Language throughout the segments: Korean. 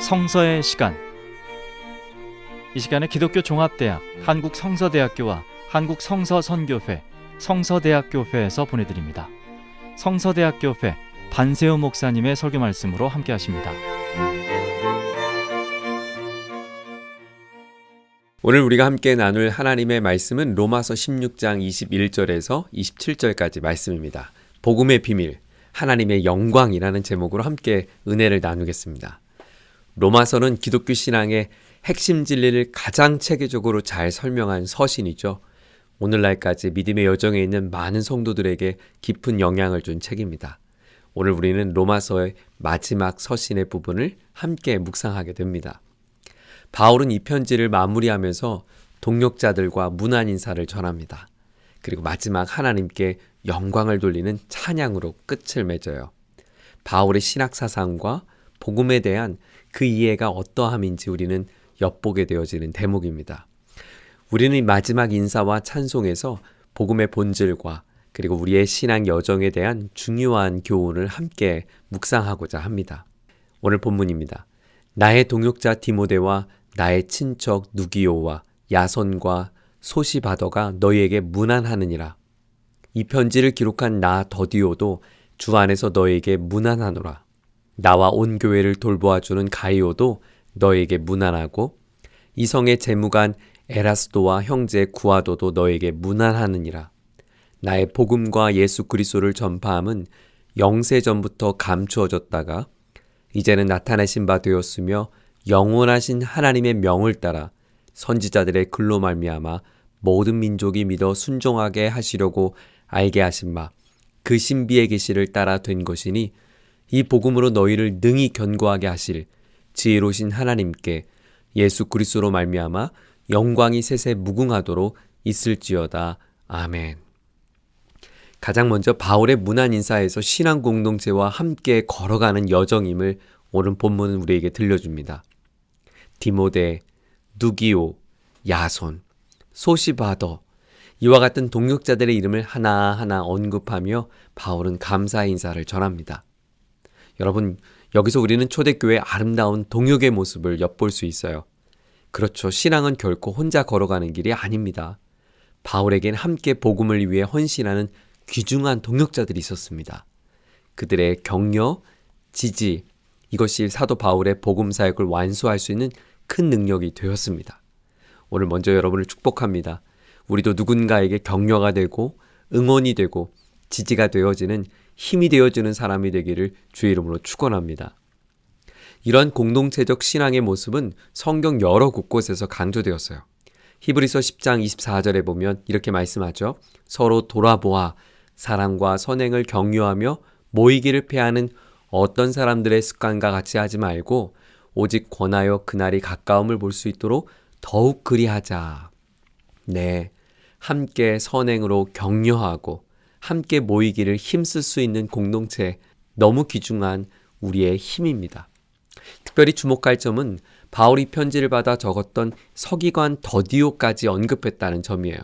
성서의 시간. 이 시간에 기독교 종합대학 한국성서대학교와 한국성서선교회 성서대학교회에서 보내드립니다. 성서대학교회 반세우 목사님의 설교 말씀으로 함께 하십니다. 오늘 우리가 함께 나눌 하나님의 말씀은 로마서 16장 21절에서 27절까지 말씀입니다. 복음의 비밀, 하나님의 영광이라는 제목으로 함께 은혜를 나누겠습니다. 로마서는 기독교 신앙의 핵심 진리를 가장 체계적으로 잘 설명한 서신이죠. 오늘날까지 믿음의 여정에 있는 많은 성도들에게 깊은 영향을 준 책입니다. 오늘 우리는 로마서의 마지막 서신의 부분을 함께 묵상하게 됩니다. 바울은 이 편지를 마무리하면서 동역자들과 문안 인사를 전합니다. 그리고 마지막 하나님께 영광을 돌리는 찬양으로 끝을 맺어요. 바울의 신학사상과 복음에 대한 그 이해가 어떠함인지 우리는 엿보게 되어지는 대목입니다. 우리는 이 마지막 인사와 찬송에서 복음의 본질과 그리고 우리의 신앙 여정에 대한 중요한 교훈을 함께 묵상하고자 합니다. 오늘 본문입니다. 나의 동역자 디모데와 나의 친척 누기오와 야손과 소시바더가 너희에게 문안하느니라. 이 편지를 기록한 나 더디오도 주 안에서 너희에게 문안하노라. 나와 온 교회를 돌보아주는 가이오도 너희에게 문안하고 이성의 재무관 에라스도와 형제 구아도도 너희에게 문안하느니라. 나의 복음과 예수 그리스도를 전파함은 영세전부터 감추어졌다가 이제는 나타내신 바 되었으며 영원하신 하나님의 명을 따라 선지자들의 글로 말미암아 모든 민족이 믿어 순종하게 하시려고 알게 하신 바 그 신비의 계시를 따라 된 것이니 이 복음으로 너희를 능히 견고하게 하실 지혜로우신 하나님께 예수 그리스도로 말미암아 영광이 세세 무궁하도록 있을지어다. 아멘. 가장 먼저 바울의 문안 인사에서 신앙 공동체와 함께 걸어가는 여정임을 오늘 본문은 우리에게 들려줍니다. 디모데, 누기오, 야손, 소시바더 이와 같은 동역자들의 이름을 하나하나 언급하며 바울은 감사 인사를 전합니다. 여러분, 여기서 우리는 초대교회의 아름다운 동역의 모습을 엿볼 수 있어요. 그렇죠. 신앙은 결코 혼자 걸어가는 길이 아닙니다. 바울에겐 함께 복음을 위해 헌신하는 귀중한 동역자들이 있었습니다. 그들의 격려, 지지, 이것이 사도 바울의 복음 사역을 완수할 수 있는 큰 능력이 되었습니다. 오늘 먼저 여러분을 축복합니다. 우리도 누군가에게 격려가 되고 응원이 되고 지지가 되어지는 힘이 되어주는 사람이 되기를 주의 이름으로 축원합니다. 이런 공동체적 신앙의 모습은 성경 여러 곳곳에서 강조되었어요. 히브리서 10장 24절에 보면 이렇게 말씀하죠. 서로 돌아보아 사랑과 선행을 격려하며 모이기를 패하는 어떤 사람들의 습관과 같이 하지 말고 오직 권하여 그날이 가까움을 볼 수 있도록 더욱 그리하자. 네, 함께 선행으로 격려하고 함께 모이기를 힘쓸 수 있는 공동체, 너무 귀중한 우리의 힘입니다. 특별히 주목할 점은 바울이 편지를 받아 적었던 서기관 더디오까지 언급했다는 점이에요.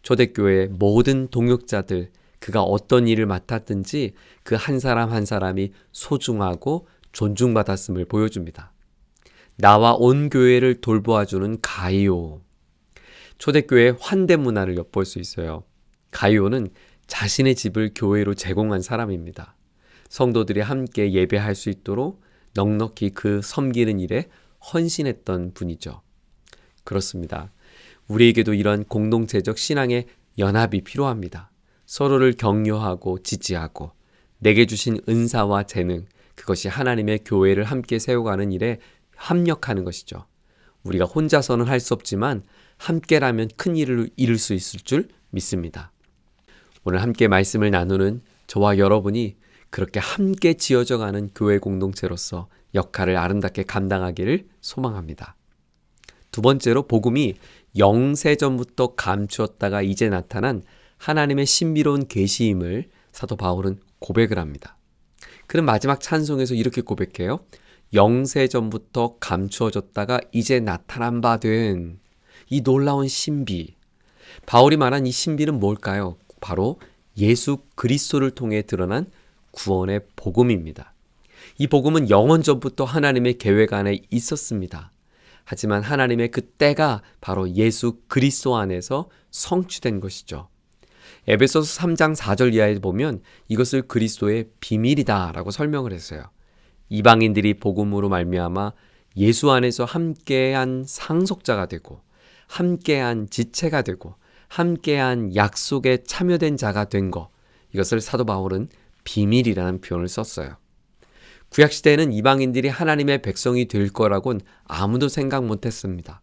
초대교회의 모든 동역자들, 그가 어떤 일을 맡았든지 그 한 사람 한 사람이 소중하고 존중받았음을 보여줍니다. 나와 온 교회를 돌보아주는 가이오. 초대교회의 환대 문화를 엿볼 수 있어요. 가이오는 자신의 집을 교회로 제공한 사람입니다. 성도들이 함께 예배할 수 있도록 넉넉히 그 섬기는 일에 헌신했던 분이죠. 그렇습니다. 우리에게도 이런 공동체적 신앙의 연합이 필요합니다. 서로를 격려하고 지지하고 내게 주신 은사와 재능, 그것이 하나님의 교회를 함께 세워가는 일에 합력하는 것이죠. 우리가 혼자서는 할 수 없지만 함께라면 큰 일을 이룰 수 있을 줄 믿습니다. 오늘 함께 말씀을 나누는 저와 여러분이 그렇게 함께 지어져가는 교회 공동체로서 역할을 아름답게 감당하기를 소망합니다. 두 번째로 복음이 영세전부터 감추었다가 이제 나타난 하나님의 신비로운 계시임을 사도 바울은 고백을 합니다. 그는 마지막 찬송에서 이렇게 고백해요. 영세전부터 감추어졌다가 이제 나타난 바 된 이 놀라운 신비. 바울이 말한 이 신비는 뭘까요? 바로 예수 그리스도를 통해 드러난 구원의 복음입니다. 이 복음은 영원 전부터 하나님의 계획 안에 있었습니다. 하지만 하나님의 그 때가 바로 예수 그리스도 안에서 성취된 것이죠. 에베소서 3장 4절 이하에 보면 이것을 그리스도의 비밀이다라고 설명을 했어요. 이방인들이 복음으로 말미암아 예수 안에서 함께한 상속자가 되고 함께한 지체가 되고 함께한 약속에 참여된 자가 된 것, 이것을 사도 바울은 비밀이라는 표현을 썼어요. 구약시대에는 이방인들이 하나님의 백성이 될 거라고는 아무도 생각 못했습니다.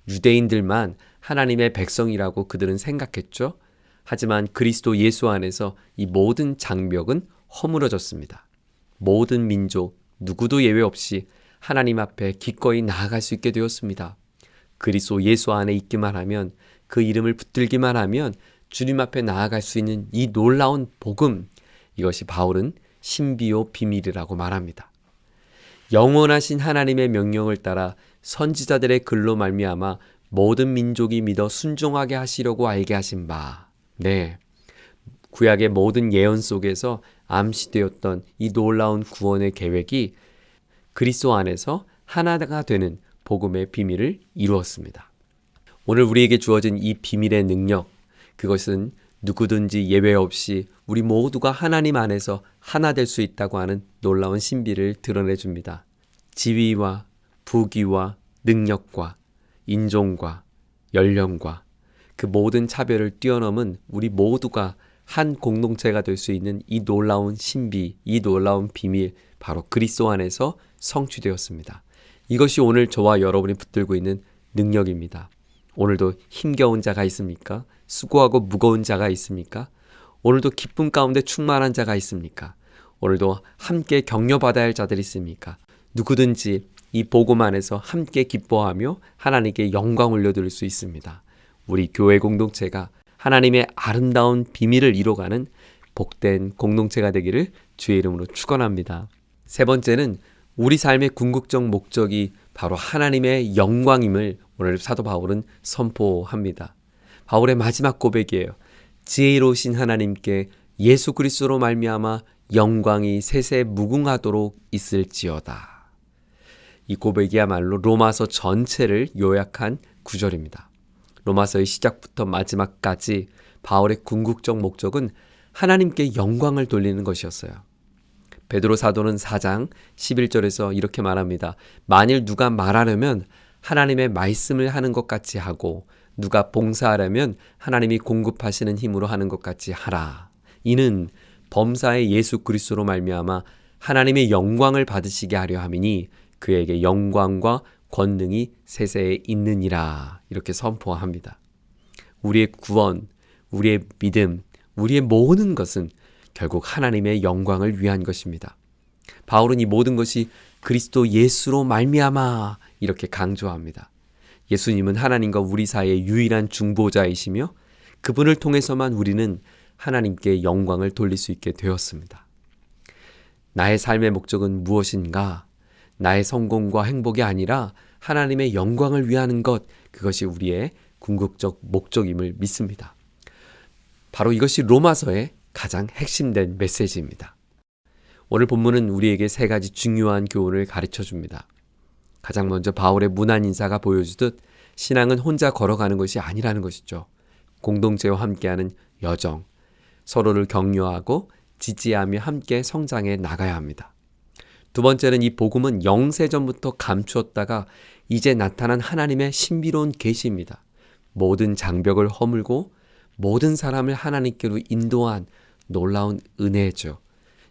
유대인들만 하나님의 백성이라고 그들은 생각했죠. 하지만 그리스도 예수 안에서 이 모든 장벽은 허물어졌습니다. 모든 민족, 누구도 예외 없이 하나님 앞에 기꺼이 나아갈 수 있게 되었습니다. 그리스도 예수 안에 있기만 하면, 그 이름을 붙들기만 하면 주님 앞에 나아갈 수 있는 이 놀라운 복음, 이것이 바울은 신비요 비밀이라고 말합니다. 영원하신 하나님의 명령을 따라 선지자들의 글로 말미암아 모든 민족이 믿어 순종하게 하시려고 알게 하신 바. 네, 구약의 모든 예언 속에서 암시되었던 이 놀라운 구원의 계획이 그리스도 안에서 하나가 되는 복음의 비밀을 이루었습니다. 오늘 우리에게 주어진 이 비밀의 능력, 그것은 누구든지 예외 없이 우리 모두가 하나님 안에서 하나 될 수 있다고 하는 놀라운 신비를 드러내 줍니다. 지위와 부귀와 능력과 인종과 연령과 그 모든 차별을 뛰어넘은 우리 모두가 한 공동체가 될 수 있는 이 놀라운 신비, 이 놀라운 비밀, 바로 그리스도 안에서 성취되었습니다. 이것이 오늘 저와 여러분이 붙들고 있는 능력입니다. 오늘도 힘겨운 자가 있습니까? 수고하고 무거운 자가 있습니까? 오늘도 기쁨 가운데 충만한 자가 있습니까? 오늘도 함께 격려받아야 할 자들이 있습니까? 누구든지 이 복음 안에서 함께 기뻐하며 하나님께 영광 올려드릴 수 있습니다. 우리 교회 공동체가 하나님의 아름다운 비밀을 이뤄가는 복된 공동체가 되기를 주의 이름으로 축원합니다. 세 번째는 우리 삶의 궁극적 목적이 바로 하나님의 영광임을 오늘 사도 바울은 선포합니다. 바울의 마지막 고백이에요. 지혜로우신 하나님께 예수 그리스도로 말미암아 영광이 세세 무궁하도록 있을지어다. 이 고백이야말로 로마서 전체를 요약한 구절입니다. 로마서의 시작부터 마지막까지 바울의 궁극적 목적은 하나님께 영광을 돌리는 것이었어요. 베드로 사도는 4장 11절에서 이렇게 말합니다. 만일 누가 말하려면 하나님의 말씀을 하는 것 같이 하고 누가 봉사하려면 하나님이 공급하시는 힘으로 하는 것 같이 하라. 이는 범사의 예수 그리스도로 말미암아 하나님의 영광을 받으시게 하려 함이니 그에게 영광과 권능이 세세에 있느니라. 이렇게 선포합니다. 우리의 구원, 우리의 믿음, 우리의 모든 것은 결국 하나님의 영광을 위한 것입니다. 바울은 이 모든 것이 그리스도 예수로 말미암아 이렇게 강조합니다. 예수님은 하나님과 우리 사이의 유일한 중보자이시며 그분을 통해서만 우리는 하나님께 영광을 돌릴 수 있게 되었습니다. 나의 삶의 목적은 무엇인가? 나의 성공과 행복이 아니라 하나님의 영광을 위하는 것, 그것이 우리의 궁극적 목적임을 믿습니다. 바로 이것이 로마서의 가장 핵심된 메시지입니다. 오늘 본문은 우리에게 세 가지 중요한 교훈을 가르쳐 줍니다. 가장 먼저 바울의 문안 인사가 보여주듯 신앙은 혼자 걸어가는 것이 아니라는 것이죠. 공동체와 함께하는 여정, 서로를 격려하고 지지하며 함께 성장해 나가야 합니다. 두 번째는 이 복음은 영세전부터 감추었다가 이제 나타난 하나님의 신비로운 계시입니다. 모든 장벽을 허물고 모든 사람을 하나님께로 인도한 놀라운 은혜죠.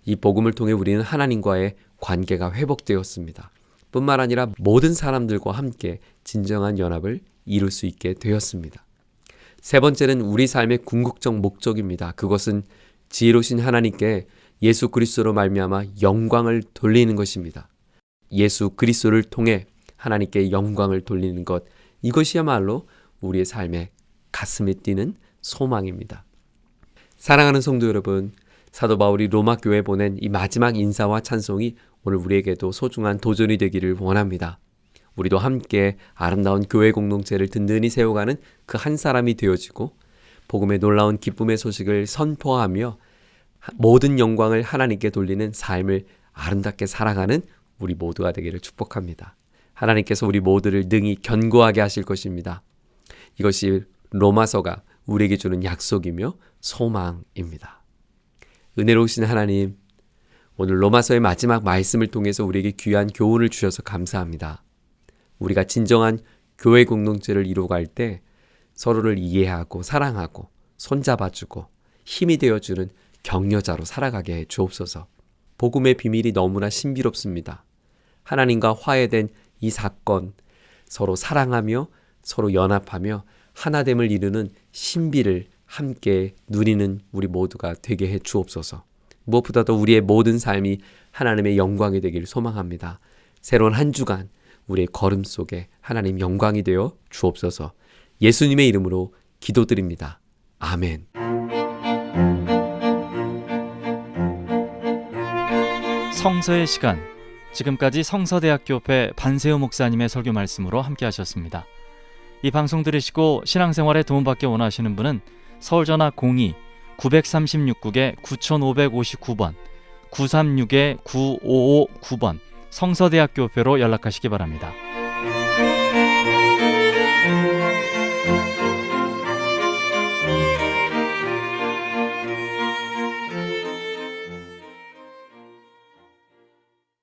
이 복음을 통해 우리는 하나님과의 관계가 회복되었습니다. 뿐만 아니라 모든 사람들과 함께 진정한 연합을 이룰 수 있게 되었습니다. 세 번째는 우리 삶의 궁극적 목적입니다. 그것은 지혜로우신 하나님께 예수 그리스도로 말미암아 영광을 돌리는 것입니다. 예수 그리스도를 통해 하나님께 영광을 돌리는 것, 이것이야말로 우리의 삶에 가슴이 뛰는 소망입니다. 사랑하는 성도 여러분, 사도 바울이 로마 교회에 보낸 이 마지막 인사와 찬송이 오늘 우리에게도 소중한 도전이 되기를 원합니다. 우리도 함께 아름다운 교회 공동체를 든든히 세워가는 그 한 사람이 되어지고 복음의 놀라운 기쁨의 소식을 선포하며 모든 영광을 하나님께 돌리는 삶을 아름답게 살아가는 우리 모두가 되기를 축복합니다. 하나님께서 우리 모두를 능히 견고하게 하실 것입니다. 이것이 로마서가 우리에게 주는 약속이며 소망입니다. 은혜로우신 하나님, 오늘 로마서의 마지막 말씀을 통해서 우리에게 귀한 교훈을 주셔서 감사합니다. 우리가 진정한 교회 공동체를 이루어갈 때 서로를 이해하고 사랑하고 손잡아주고 힘이 되어주는 격려자로 살아가게 해 주옵소서. 복음의 비밀이 너무나 신비롭습니다. 하나님과 화해된 이 사건, 서로 사랑하며 서로 연합하며 하나됨을 이루는 신비를 함께 누리는 우리 모두가 되게 해 주옵소서. 무엇보다도 우리의 모든 삶이 하나님의 영광이 되기를 소망합니다. 새로운 한 주간 우리의 걸음 속에 하나님 영광이 되어 주옵소서. 예수님의 이름으로 기도드립니다. 아멘. 성서의 시간, 지금까지 성서대학교회 반세우 목사님의 설교 말씀으로 함께 하셨습니다. 이 방송 들으시고 신앙생활에 도움받기 원하시는 분은 서울전화 02-936국에 9559번 936-9559번 성서대학교회로 연락하시기 바랍니다.